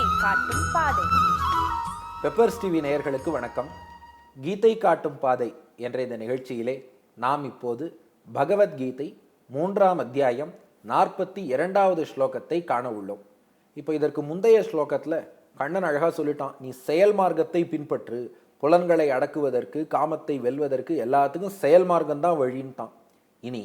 காட்டும் பாதை. Peppers TV நேயர்களுக்கு வணக்கம். கீதை காட்டும் பாதை என்ற இந்த நிகழ்ச்சியிலே நாம் இப்போது பகவத்கீதை 3ஆம் அத்தியாயம் 42வது ஸ்லோகத்தை காண உள்ளோம். இப்போ இதற்கு முந்தைய ஸ்லோகத்தில் கண்ணன் அழகாக சொல்லிட்டான், நீ செயல் மார்க்கத்தை பின்பற்று, புலன்களை அடக்குவதற்கு, காமத்தை வெல்வதற்கு எல்லாத்துக்கும் செயல் மார்க்கம்தான் வழின்ட்டான். இனி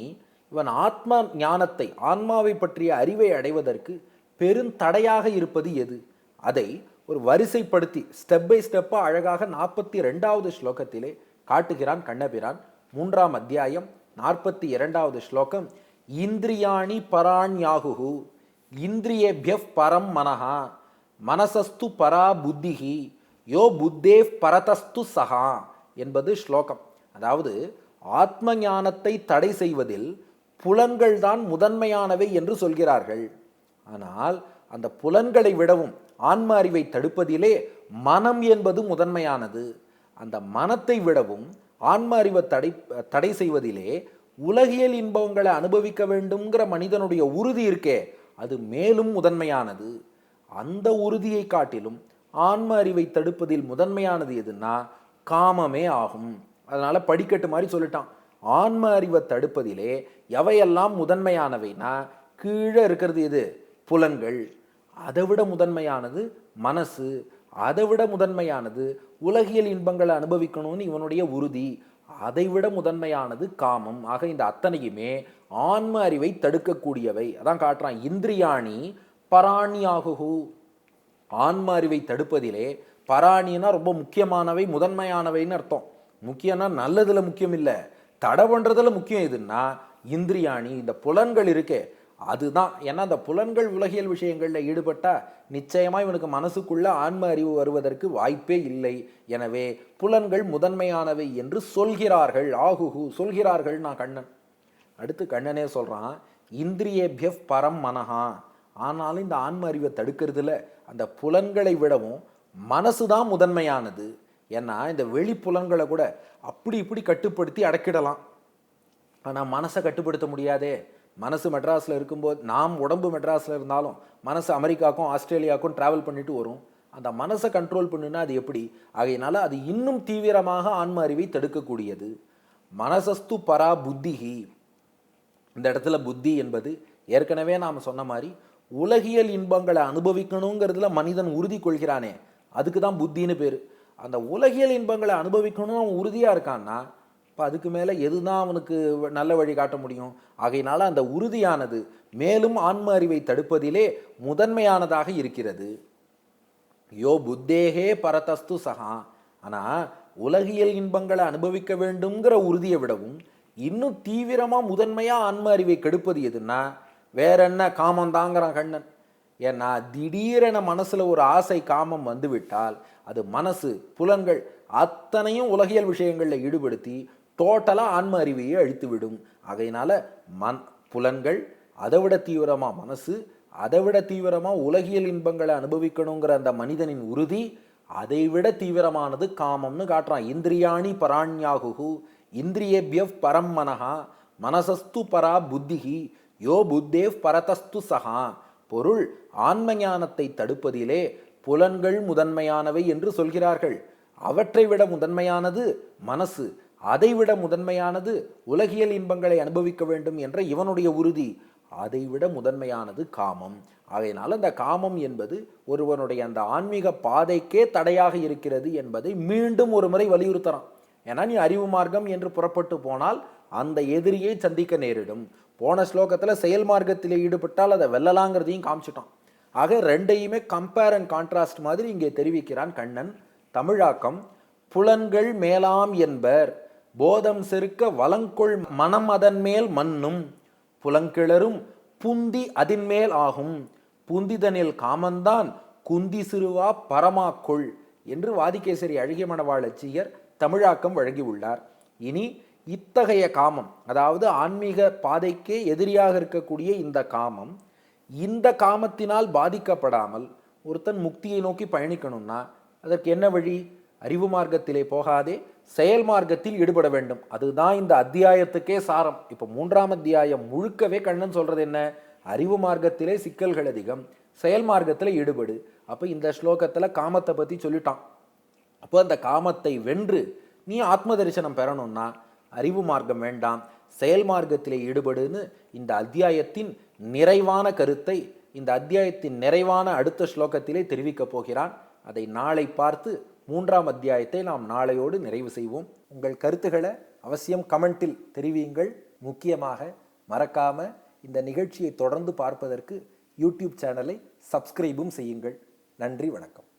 இவன் ஆத்ம ஞானத்தை, ஆன்மாவை பற்றிய அறிவை அடைவதற்கு பெருந்தடையாக இருப்பது எது? அதை ஒரு வரிசைப்படுத்தி ஸ்டெப் பை ஸ்டெப்பாக அழகாக 42வது ஸ்லோகத்திலே காட்டுகிறான் கண்ணபிரான். 3ஆம் அத்தியாயம் 42வது ஸ்லோகம். இந்திரியாணி பராண்யாகுஹு இந்திரியேப்யஃப் பரம் மனஹா மனசஸ்து பரா புத்திஹி யோ புத்தேவ் பரதஸ்து சஹா என்பது ஸ்லோகம். அதாவது ஆத்ம ஞானத்தை தடை செய்வதில் புலன்கள் தான் முதன்மையானவை என்று சொல்கிறார்கள். ஆனால் அந்த புலன்களை விடவும் ஆன்ம அறிவை தடுப்பதிலே மனம் என்பது முதன்மையானது. அந்த மனத்தை விடவும் ஆன்ம அறிவை தடை செய்வதிலே உலகியல் இன்பங்களை அனுபவிக்க வேண்டும்ங்கிற மனிதனுடைய உறுதி இருக்கே, அது மேலும் முதன்மையானது. அந்த உறுதியை காட்டிலும் ஆன்ம அறிவை தடுப்பதில் முதன்மையானது எதுன்னா காமமே ஆகும். அதனால படிக்கட்டு மாதிரி சொல்லிட்டான். ஆன்ம அறிவை தடுப்பதிலே எவையெல்லாம் முதன்மையானவைனா கீழே இருக்கிறது எது? புலன்கள். அதை விட முதன்மையானது மனசு. அதை விட முதன்மையானது உலகியல் இன்பங்களை அனுபவிக்கணும்னு இவனுடைய உறுதி. அதை விட முதன்மையானது காமம். ஆக இந்த அத்தனையுமே ஆன்ம அறிவை தடுக்கக்கூடியவை. அதான் காட்டுறான், இந்திரியாணி பராணியாகுஹு. ஆன்ம அறிவை தடுப்பதிலே பராணினா ரொம்ப முக்கியமானவை, முதன்மையானவைன்னு அர்த்தம். முக்கியம்னா நல்லதுல முக்கியம் இல்லை, தடை பண்றதுல முக்கியம் எதுன்னா இந்திரியாணி, இந்த புலன்கள் இருக்கே அதுதான். ஏன்னா அந்த புலன்கள் உலகியல் விஷயங்களில் ஈடுபட்டா நிச்சயமா இவனுக்கு மனசுக்குள்ள ஆன்ம அறிவு வருவதற்கு வாய்ப்பே இல்லை. எனவே புலன்கள் முதன்மையானவை என்று சொல்கிறார்கள். ஆகுஹு சொல்கிறார்கள் நான் கண்ணன். அடுத்து கண்ணனே சொல்றான், இந்திரியேப்யஃப் பரம் மனஹா. ஆனாலும் இந்த ஆன்ம அறிவை தடுக்கிறதுல அந்த புலன்களை விடவும் மனசு தான் முதன்மையானது. ஏன்னா இந்த வெளி புலன்களை கூட அப்படி இப்படி கட்டுப்படுத்தி அடக்கிடலாம், ஆனால் மனசை கட்டுப்படுத்த முடியாதே. மனசு மெட்ராஸில் இருக்கும்போது, நாம் உடம்பு மெட்ராஸில் இருந்தாலும் மனசு அமெரிக்காவுக்கும் ஆஸ்திரேலியாவுக்கும் ட்ராவல் பண்ணிட்டு வரும். அந்த மனசை கண்ட்ரோல் பண்ணுன்னா அது எப்படி? ஆகையினால அது இன்னும் தீவிரமாக ஆன்ம அறிவை தடுக்கக்கூடியது. மனசஸ்து பரா புத்திஹி. இந்த இடத்துல புத்தி என்பது ஏற்கனவே நாம் சொன்ன மாதிரி உலகியல் இன்பங்களை அனுபவிக்கணுங்கிறதுல மனிதன் உறுதி கொள்கிறானே, அதுக்கு தான் புத்தின்னு பேர். அந்த உலகியல் இன்பங்களை அனுபவிக்கணும்னு அவன் உறுதியாக இருக்கான்னா இப்போ அதுக்கு மேலே எதுதான் அவனுக்கு நல்ல வழி காட்ட முடியும்? ஆகையினால அந்த உறுதியானது மேலும் ஆன்ம அறிவை தடுப்பதிலே முதன்மையானதாக இருக்கிறது. யோ புத்தேகே பரதஸ்து சஹா. ஆனால் உலகியல் இன்பங்களை அனுபவிக்க வேண்டும்ங்கிற உறுதியை விடவும் இன்னும் தீவிரமாக முதன்மையாக ஆன்ம அறிவை கெடுப்பது எதுன்னா வேற என்ன? காமம் தாங்கிறான் கண்ணன். ஏன்னா திடீரென மனசுல ஒரு ஆசை காமம் வந்துவிட்டால் அது மனசு புலன்கள் அத்தனையும் உலகியல் விஷயங்களில் ஈடுபடுத்தி டோட்டலாக ஆன்ம அறிவையே அழித்துவிடும். ஆகையினால புலன்கள், அதை விட தீவிரமாக மனசு, அதை விட தீவிரமாக உலகியல் இன்பங்களை அனுபவிக்கணுங்கிற அந்த மனிதனின் உறுதி, அதை விட தீவிரமானது காமம்னு காட்டுறான். இந்திரியாணி பராண்யாகுஹு இந்திரியேப்யஃப் பரம் மனஹா மனசஸ்து பரா புத்திஹி யோ புத்தேவ் பரதஸ்து சஹா. பொருள், ஆன்ம ஞானத்தை தடுப்பதிலே புலன்கள் முதன்மையானவை என்று சொல்கிறார்கள். அவற்றை விட முதன்மையானது மனசு, அதை விட முதன்மையானது உலகியல் இன்பங்களை அனுபவிக்க வேண்டும் என்ற இவனுடைய உறுதி, அதை விட முதன்மையானது காமம். ஆகையினால அந்த காமம் என்பது ஒருவனுடைய அந்த ஆன்மீக பாதைக்கே தடையாக இருக்கிறது என்பதை மீண்டும் ஒரு முறை வலியுறுத்துறான். ஏன்னா நீ அறிவு மார்க்கம் என்று புறப்பட்டு போனால் அந்த எதிரியை சந்திக்க நேரிடும். போன ஸ்லோகத்தில் செயல் மார்க்கத்தில் ஈடுபட்டால் அதை வெல்லலாங்கிறதையும் காமிச்சிட்டான். ஆக ரெண்டையுமே கம்பேர் அண்ட் கான்ட்ராஸ்ட் மாதிரி இங்கே தெரிவிக்கிறான் கண்ணன். தமிழாக்கம். புலன்கள் மேலாம் என்பர் போதம் செருக்க வலங்கொள் மனம் அதன் மேல் மன்னும் புலங்கிளரும் புந்தி அதின்மேல் ஆகும் புந்திதனில் காமந்தான் குந்தி சிறுவா பரமாக்கொள் என்று வாதிகேசரி அழகிய மணவாளச்சியர் தமிழாக்கம் வழங்கியுள்ளார். இனி இத்தகைய காமம், அதாவது ஆன்மீக பாதைக்கே எதிரியாக இருக்கக்கூடிய இந்த காமம், இந்த காமத்தினால் பாதிக்கப்படாமல் ஒருத்தன் முக்தியை நோக்கி பயணிக்கணும்னா அதற்கு என்ன வழி? அறிவு மார்க்கத்திலே போகாதே செயல் மார்க்கத்தில் ஈடுபட வேண்டும். அதுதான் இந்த அத்தியாயத்துக்கே சாரம். இப்போ 3ஆம் அத்தியாயம் முழுக்கவே கண்ணன் சொல்றது என்ன? அறிவு மார்க்கத்திலே சிக்கல்கள் அதிகம், செயல் மார்க்கத்தில் ஈடுபடு. அப்போ இந்த ஸ்லோகத்தில் காமத்தை பற்றி சொல்லிட்டான். அப்போ அந்த காமத்தை வென்று நீ ஆத்ம தரிசனம் பெறணும்னா அறிவு மார்க்கம் வேண்டாம், செயல் மார்க்கத்திலே ஈடுபடுன்னு இந்த அத்தியாயத்தின் நிறைவான கருத்தை இந்த அத்தியாயத்தின் நிறைவான அடுத்த ஸ்லோகத்திலே தெரிவிக்கப் போகிறான். அதை நாளை பார்த்து 3ஆம் அத்தியாயத்தை நாம் நாளையோடு நிறைவு செய்வோம். உங்கள் கருத்துக்களை அவசியம் கமெண்டில் தெரிவியுங்கள். முக்கியமாக மறக்காம இந்த நிகழ்ச்சியை தொடர்ந்து பார்ப்பதற்கு யூடியூப் சேனலை சப்ஸ்கிரைபும் செய்யுங்கள். நன்றி, வணக்கம்.